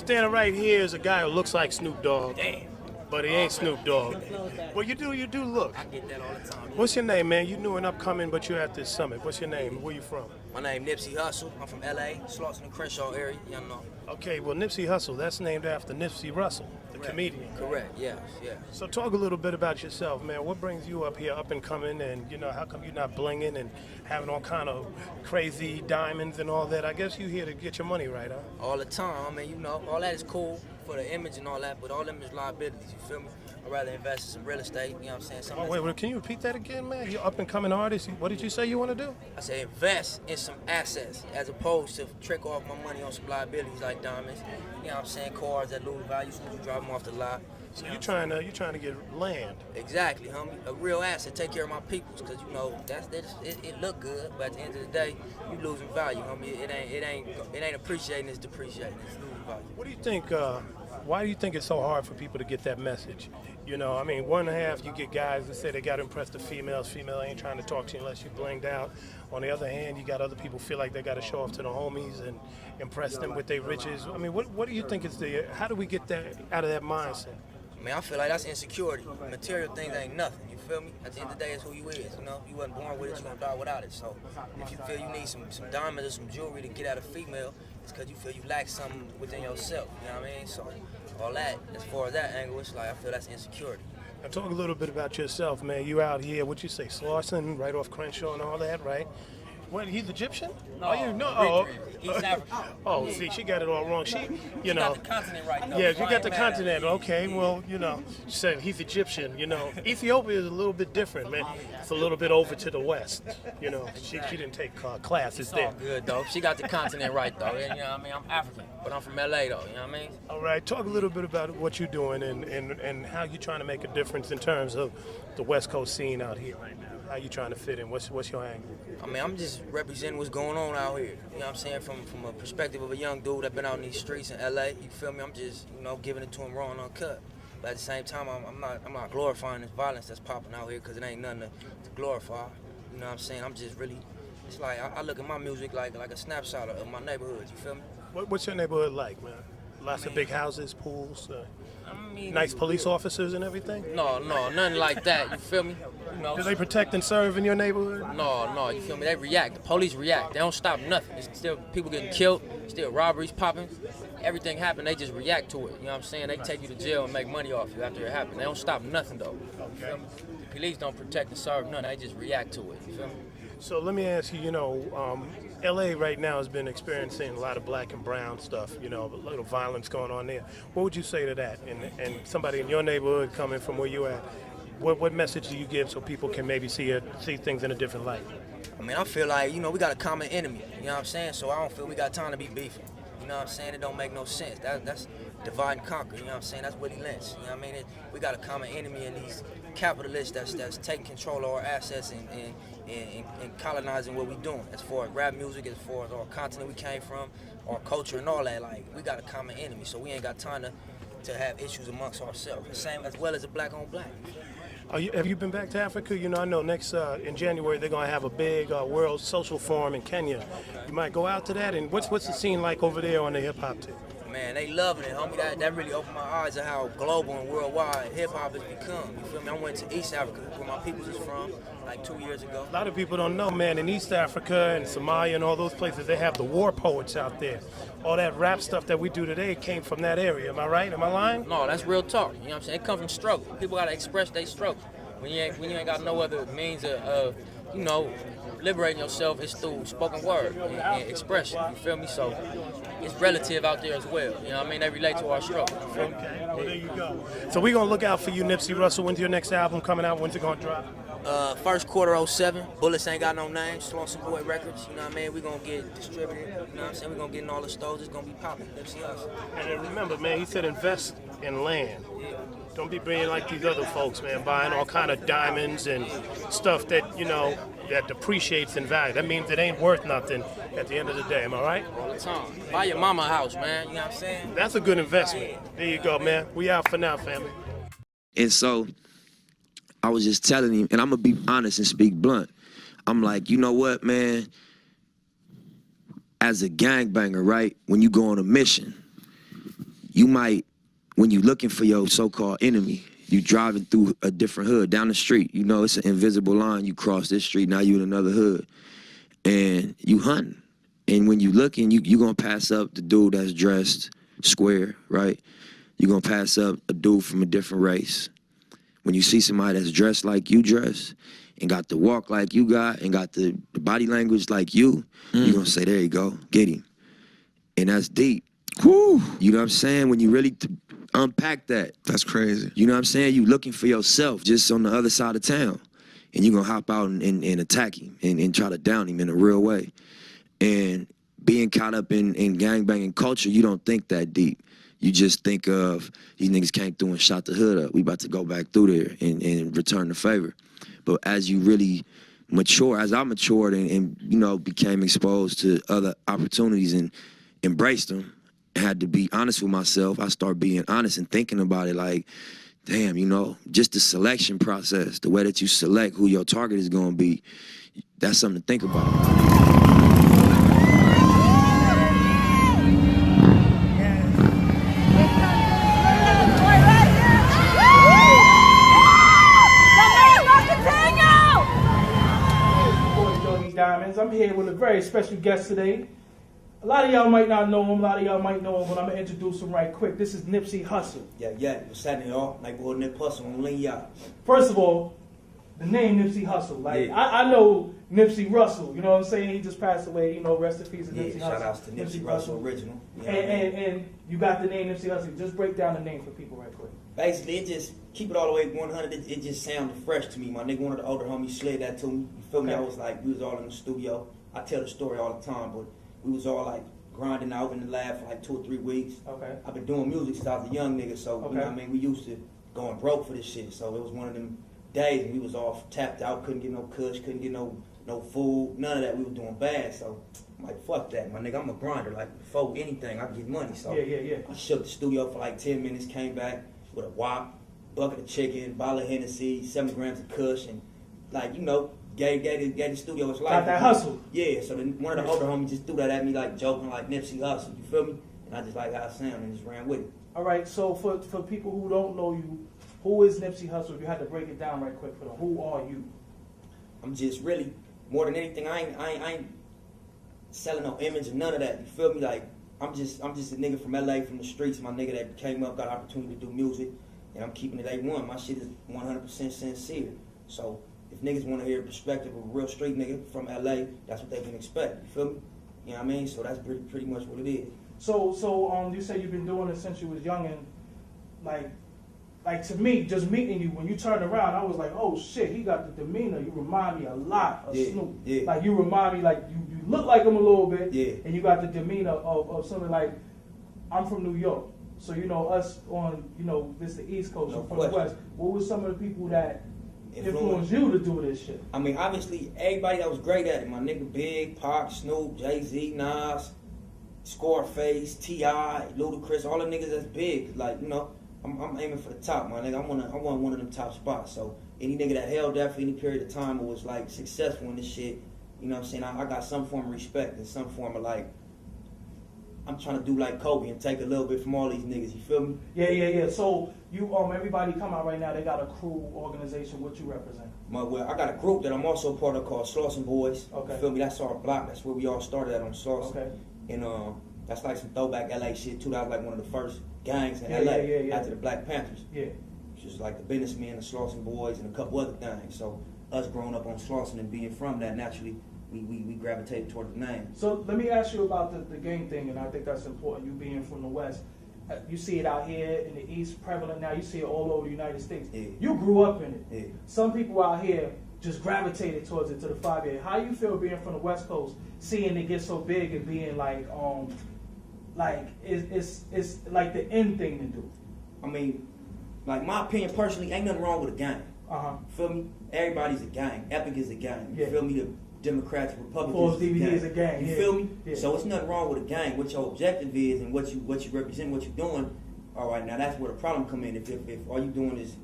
Standing right here is a guy who looks like Snoop Dogg. Damn. But he ain't Snoop Dogg. Well, you do look. I get that all the time. What's your name, man? You new and upcoming, but you're at this summit. What's your name? Where you from? My name Nipsey Hussle. I'm from LA, Slauson and Crenshaw area. Y'all know. Okay, well, Nipsey Hussle, that's named after Nipsey Russell, the comedian. Correct. Yes. Yeah. So talk a little bit about yourself, man. What brings you up here, up and coming, and how come you're not blinging and having all kind of crazy diamonds and all that? I guess you here to get your money right, huh? All the time. I mean, all that is cool for the image and all that, but all them is liabilities. You feel me? I'd rather invest in some real estate. You know what I'm saying? Oh, wait, can you repeat that again, man? You're up and coming artist. What did you say you want to do? I say invest in some assets as opposed to trick off my money on some liabilities like diamonds. You know what I'm saying? Cars that lose value as soon as you drive them off the lot. So you're trying to get land. Exactly, homie. A real asset. Take care of my peoples, cause it look good, but at the end of the day, you losing value, homie. It ain't appreciating. It's depreciating. It's losing value. What do you think? Why do you think it's so hard for people to get that message? I mean, one half you get guys that say they got to impress the females. Female ain't trying to talk to you unless you blinged out. On the other hand, you got other people feel like they got to show off to the homies and impress them with their riches. I mean, what do you think is how do we get that out of that mindset? I mean, I feel like that's insecurity. Material things ain't nothing, you feel me? At the end of the day, it's who you is, You wasn't born with it, you're gonna die without it. So if you feel you need some diamonds or some jewelry to get at a female, it's because you feel you lack something within yourself, you know what I mean? So all that, as far as that angle, it's like I feel that's insecurity. Now talk a little bit about yourself, man. You out here, what you say, Slauson, right off Crenshaw and all that, right? What, he's Egyptian? No, East African. Oh, see, she got it all wrong. She got the continent right, though. Yeah, you got the continent. Okay, well, she said he's Egyptian. Ethiopia is a little bit different, man. It's a little bit over to the west. She didn't take classes there. It's all good, though. She got the continent right, though. You know what I mean? I'm African, but I'm from LA, though. You know what I mean? All right, talk a little bit about what you're doing and how you're trying to make a difference in terms of the West Coast scene out here right now. How you trying to fit in? What's your angle? I mean, I'm just representing what's going on out here. You know what I'm saying? From a perspective of a young dude that been out in these streets in LA. You feel me? I'm just, giving it to him raw and uncut. But at the same time, I'm not glorifying this violence that's popping out here because it ain't nothing to glorify. You know what I'm saying? I'm just really, it's like I look at my music like a snapshot of my neighborhood. You feel me? What's your neighborhood like, man? Lots of big houses, pools, nice police officers and everything? No, nothing like that. You feel me? Do they protect and serve in your neighborhood? No, you feel me? They react. The police react. They don't stop nothing. It's still people getting killed, still robberies popping. Everything happen, they just react to it. You know what I'm saying? They take you to jail and make money off you after it happened. They don't stop nothing, though. Okay. The police don't protect and serve nothing. They just react to it. You feel me? So let me ask you, LA right now has been experiencing a lot of black and brown stuff, a little violence going on there. What would you say to that? And somebody in your neighborhood coming from where you at, what message do you give so people can maybe see things in a different light? I mean, I feel like, we got a common enemy, you know what I'm saying? So I don't feel we got time to be beefing. You know what I'm saying? It don't make no sense. That's divide and conquer, you know what I'm saying? That's Willie Lynch, you know what I mean? We got a common enemy in these capitalists that's taking control of our assets and colonizing what we doing. As far as rap music, as far as our continent we came from, our culture and all that, like, we got a common enemy, so we ain't got time to have issues amongst ourselves. The same as well as a black on black. Have you been back to Africa? I know next in January they're going to have a big World Social Forum in Kenya. You might go out to that, and what's the scene like over there on the hip-hop tip? Man, they loving it, homie. That really opened my eyes to how global and worldwide hip-hop has become. You feel me? I went to East Africa, where my peoples is from, like 2 years ago. A lot of people don't know, man, in East Africa and Somalia and all those places, they have the war poets out there. All that rap stuff that we do today came from that area. Am I right? Am I lying? No, that's real talk. You know what I'm saying? It comes from struggle. People got to express their struggle. When you ain't got no other means of liberating yourself, is through spoken word and expression. You feel me? So it's relative out there as well. You know what I mean? They relate to our struggle. You feel me? Okay, well, there you go. So we're going to look out for you, Nipsey Russell. When's your next album coming out? When's it going to drop? First quarter 07. Bullets ain't got no name. Slauson Boy Records. You know what I mean? We're going to get distributed. You know what I'm saying? We're going to get in all the stores. It's going to be popping. Nipsey Hussle. And then remember, man, he said invest in land. Don't be bringing like these other folks, man, buying all kind of diamonds and stuff that, that depreciates in value. That means it ain't worth nothing at the end of the day. Am I right? All the time. Buy your mama a house, man. You know what I'm saying? That's a good investment. There you go, man. We out for now, family. And so I was just telling him, and I'm going to be honest and speak blunt. I'm like, you know what, man? As a gangbanger, right, when you go on a mission, you might, when you looking for your so-called enemy, you driving through a different hood down the street. You know, it's an invisible line. You cross this street, now you in another hood, and you hunting. And when you looking, you gonna pass up the dude that's dressed square, right? You gonna pass up a dude from a different race. When you see somebody that's dressed like you dress, and got the walk like you got, and got the body language like you gonna say, there you go, get him. And that's deep. Whew. You know what I'm saying? When you really unpack that. That's crazy. You know what I'm saying? You looking for yourself just on the other side of town. And you gonna hop out and attack him and try to down him in a real way. And being caught up in gangbanging culture, you don't think that deep. You just think of, these niggas came through and shot the hood up. We about to go back through there and return the favor. But as you really mature, as I matured and you know, became exposed to other opportunities and embraced them, I had to be honest with myself. I started being honest and thinking about it like, damn, you know, just the selection process, the way that you select who your target is gonna be, that's something to think about. Diamonds. I'm here with a very special guest today. A lot of y'all might not know him, a lot of y'all might know him, but I'm going to introduce him right quick. This is Nipsey Hussle. Yeah, what's happening, y'all? Neighborhood Nip Hussle on Lean Yacht. First of all, the name Nipsey Hussle. Like, I know Nipsey Russell, you know what I'm saying? He just passed away, you know, rest in peace to Nipsey Hussle. Shout outs to Nipsey Russell original. You know and you got the name Nipsey Hussle. Just break down the name for people right quick. Basically, it just, keep it all the way 100, it just sounded fresh to me. My nigga, one of the older homies slid that to me. You feel me? I was like, we was all in the studio. I tell the story all the time, but we was all like grinding out in the lab for like 2 or 3 weeks. Okay. I've been doing music since I was a young nigga, so you know what I mean? We used to going broke for this shit. So it was one of them days and we was all tapped out, couldn't get no kush, couldn't get no food, none of that. We was doing bad. So I'm like, fuck that, my nigga. I'm a grinder. Like, before anything, I get money. So I shook the studio for like 10 minutes, came back with a wop, bucket of chicken, bottle of Hennessy, 7 grams of kush, and like, you know, gave the studio his life. Got that hustle. Yeah, so then one of the older homies just threw that at me like joking, like Nipsey Hussle, you feel me? And I just like how it sounded and just ran with it. All right, so for people who don't know you, who is Nipsey Hussle? If you had to break it down right quick for them, who are you? I'm just really, more than anything, I ain't selling no image or none of that, you feel me? Like, I'm just a nigga from LA, from the streets, my nigga that came up, got an opportunity to do music, and I'm keeping it A1. My shit is 100% sincere. So if niggas want to hear a perspective of a real street nigga from LA, that's what they can expect. You feel me? You know what I mean? So that's pretty much what it is. So you say you've been doing it since you was young, and like to me, just meeting you, when you turned around, I was like, oh shit, he got the demeanor. You remind me a lot of Snoop. Yeah. Like you remind me, like you look like him a little bit, yeah. And you got the demeanor of something like, I'm from New York. So, you know, us on, you know, this the East Coast, No from question. the West. What were some of the people that influenced you to do this shit? I mean, obviously, everybody that was great at it. My nigga Big, Pac, Snoop, Jay-Z, Nas, Scarface, T.I., Ludacris, all the niggas that's big. Like, you know, I'm aiming for the top, my nigga. I want one of them top spots. So any nigga that held that for any period of time or was, like, successful in this shit, you know what I'm saying? I got some form of respect and some form of, like, I'm trying to do like Kobe and take a little bit from all these niggas, you feel me? Yeah. So you everybody come out right now, they got a crew organization, what you represent? Well, I got a group that I'm also part of called Slauson Boys. Okay. You feel me? That's our block. That's where we all started at on Slauson. Okay. And that's like some throwback LA shit too. That was like one of the first gangs in LA after the Black Panthers. Yeah. Which is like the Businessmen, the Slauson Boys, and a couple other things. So us growing up on Slauson and being from that, naturally we gravitated toward the name. So let me ask you about the gang thing, and I think that's important, you being from the West. You see it out here in the East, prevalent now. You see it all over the United States. Yeah. You grew up in it. Yeah. Some people out here just gravitated towards it to the 5-year. How you feel being from the West Coast, seeing it get so big and being like it's like the end thing to do? I mean, like my opinion personally, ain't nothing wrong with a gang. Feel me? Everybody's a gang. Epic is a gang. You feel me? The Democrats, Republicans is a gang. You feel me? Yeah. So it's nothing wrong with a gang. What your objective is and what you represent, what you're doing. All right, now that's where the problem come in. If all you doing is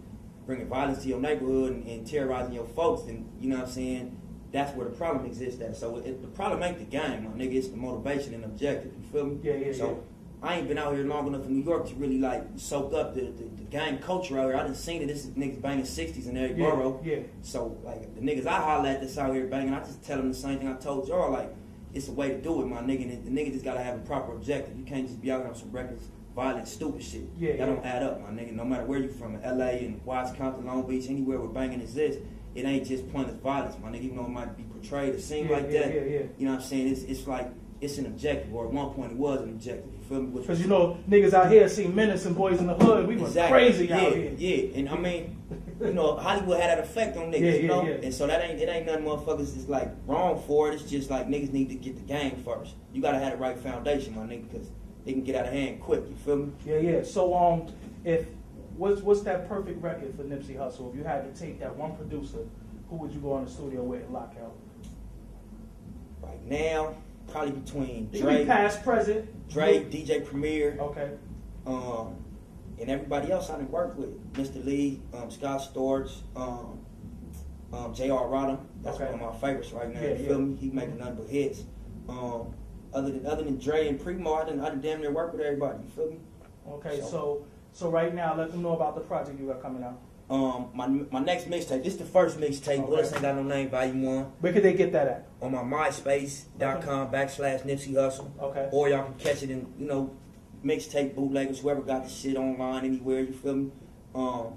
bringing violence to your neighborhood and terrorizing your folks, then you know what I'm saying. That's where the problem exists at. So the problem ain't the gang, my nigga. It's the motivation and objective. You feel me? Yeah. So I ain't been out here long enough in New York to really like soak up the gang culture out here. I done seen it. This is niggas banging 60s in every borough. Yeah. So like the niggas I holler at that's out here banging, I just tell them the same thing I told y'all. Like it's a way to do it, my nigga. And the nigga just gotta have a proper objective. You can't just be out here on some reckless, violent, stupid shit. Yeah, that don't add up, my nigga. No matter where you from, LA and Watts County, Long Beach, anywhere where banging exists, it ain't just pointless violence, my nigga. Even though it might be portrayed or seem like that, you know what I'm saying? It's like it's an objective, or at one point it was an objective. You feel me? Because you know, niggas out here see Menace and Boys in the Hood. We went crazy out here. Yeah, and I mean, you know, Hollywood had that effect on niggas, you know? And so it ain't nothing motherfuckers is like wrong for it. It's just like niggas need to get the game first. You gotta have the right foundation, my nigga, because it can get out of hand quick, you feel me? Yeah. So if what's that perfect record for Nipsey Hussle? If you had to take that one producer, who would you go in the studio with and lock out? Right now, probably between Dre, past, present, DJ Premier, okay, and everybody else I done worked with, Mr. Lee, Scott Storch, J.R. Rodham. That's one of my favorites right now. You feel me? He making nothing but hits. Other than Dre and Primo, I done damn near work with everybody. You feel me? Okay, so right now, let them know about the project you got coming out. My next mixtape. This is the first mixtape. Okay. Bullets Ain't Got No Name, Volume 1. Where could they get that at? On my MySpace.com/Nipsey Hussle. Okay. Or y'all can catch it in, you know, mixtape bootleggers, whoever got the shit online anywhere. You feel me?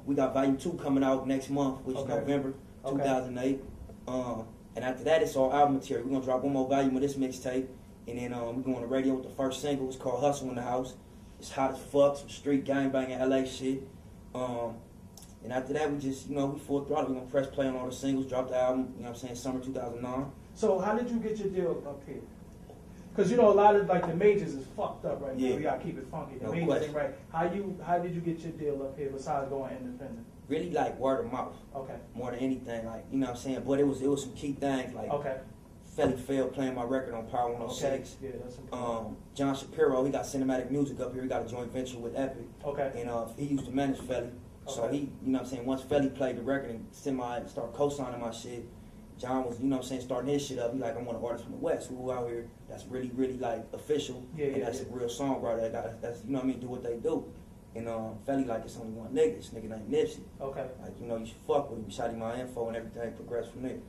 We got Volume 2 coming out next month, which is November 2008. And after that, it's all album material. We're gonna drop one more volume of this mixtape, and then we're going on the radio with the first single. It's called Hustle in the House. It's hot as fuck, some street gangbanging LA shit. And after that, we just, you know, we full throttle. We're gonna press play on all the singles, drop the album, you know what I'm saying, summer 2009. So how did you get your deal up here? Because you know a lot of like the majors is fucked up right now. You gotta keep it funky. The majors ain't right. How did you get your deal up here besides going independent? Really like word of mouth. Okay. More than anything, like, you know what I'm saying? But it was some key things like Felly Fail playing my record on Power 106. Yeah, that's important. John Shapiro, he got cinematic music up here. He got a joint venture with Epic. Okay. And he used to manage Felly. So he, you know what I'm saying, once Felly played the record and started co-signing my shit, John was, you know what I'm saying, starting his shit up. He like, I want an artist from the West who out here that's really, really like official. And that's a real songwriter that's, you know what I mean, do what they do. And Felly like, it's only one nigga. This nigga named Nipsey. Okay. Like, you know, you should fuck with him. Shot him my info and everything progressed from there.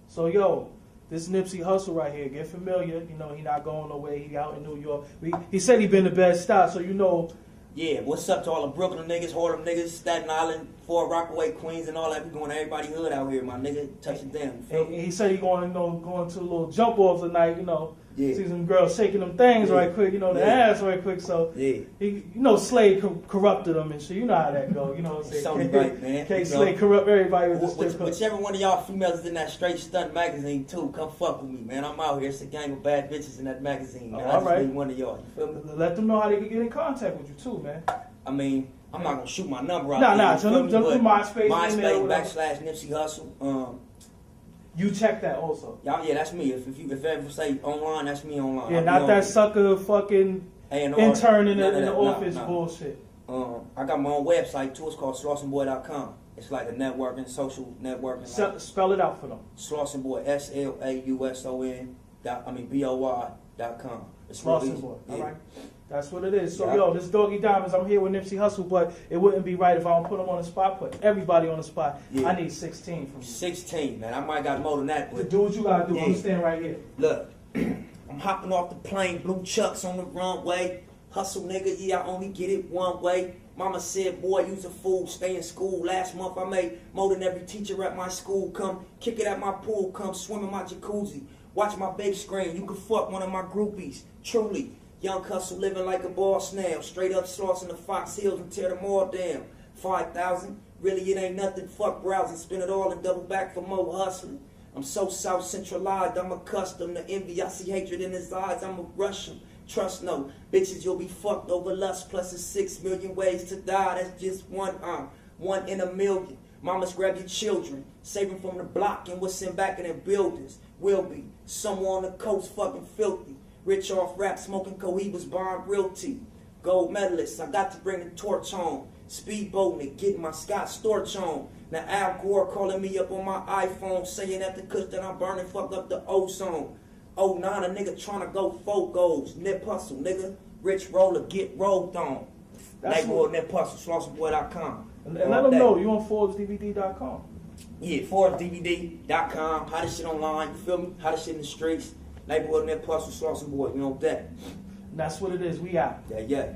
So yo, this Nipsey Hussle right here, get familiar. You know, he not going nowhere. He out in New York. He said he been the best stop, so you know. Yeah, what's up to all the Brooklyn niggas, Harlem niggas, Staten Island, Fort Rockaway, Queens, and all that? We going to everybody hood out here, my nigga. Touching them. And he said he going, you know, going to a little jump off tonight, you know. Yeah. See some girls shaking them things right quick, you know, the ass right quick. So, he, you know, Slade corrupted them and shit. You know how that go. You know what I'm saying? It's only right, man. Can't Slade corrupt everybody with this Whichever one of y'all females is in that Straight Stunt magazine, too, come fuck with me, man. I'm out here. It's a gang of bad bitches in that magazine, man. All right. One of y'all. You feel me? Let them know how they can get in contact with you, too, man. I mean, I'm not going to shoot my number out. Nah. So them MySpace. MySpace / Nipsey Hussle. You check that also. Yeah, that's me. If you ever say online, that's me online. Yeah, not that sucker fucking intern in the office bullshit. I got my own website too. It's called SlawsonBoy.com. It's like a social networking. Spell it out for them. SlawsonBoy, SLAUSON.BOY.com. Slawson Boy. All right. That's what it is. So, yo, this Doggy Diamonds, I'm here with Nipsey Hussle, but it wouldn't be right if I don't put him on the spot, put everybody on the spot. Yeah. I need 16 from you. 16, man. I might got more than that. But do what you got to do. I'm standing right here. Look, I'm hopping off the plane, blue chucks on the runway. Hustle, nigga, yeah, I only get it one way. Mama said, boy, you's a fool, stay in school. Last month I made more than every teacher at my school. Come kick it at my pool, come swim in my jacuzzi. Watch my big screen, you can fuck one of my groupies. Truly. Young Hustle living like a boss now. Straight up saucing the Fox Hills and tear them all down. 5,000, really it ain't nothing. Fuck browsing, spin it all and double back for more hustling. I'm so South Centralized, I'm accustomed to envy. I see hatred in his eyes, I'm a Russian. Trust no, bitches you'll be fucked over lust. Plus it's 6 million ways to die. That's just one in a million. Mamas grab your children, save them from the block and what's in back of their buildings. Will be somewhere on the coast fucking filthy. Rich off rap, smoking Cohibas, buying realty. Gold medalists, I got to bring the torch home. Speedboating it, getting my Scott Storch on. Now Al Gore calling me up on my iPhone, saying that the kush that I'm burning fuck up the ozone. 09, a nigga trying to go 4 goals. Nip Hustle, nigga. Rich Roller, get rolled on. That's Neighborhood Net Puzzle, SlawsonBoy.com. And let them know you on ForbesDVD.com. Yeah, ForbesDVD.com. How this shit online, you feel me? How this shit in the streets. Neighborhood Net Puzzle, Slauson Boy, you know that. That's what it is. We out. Yeah.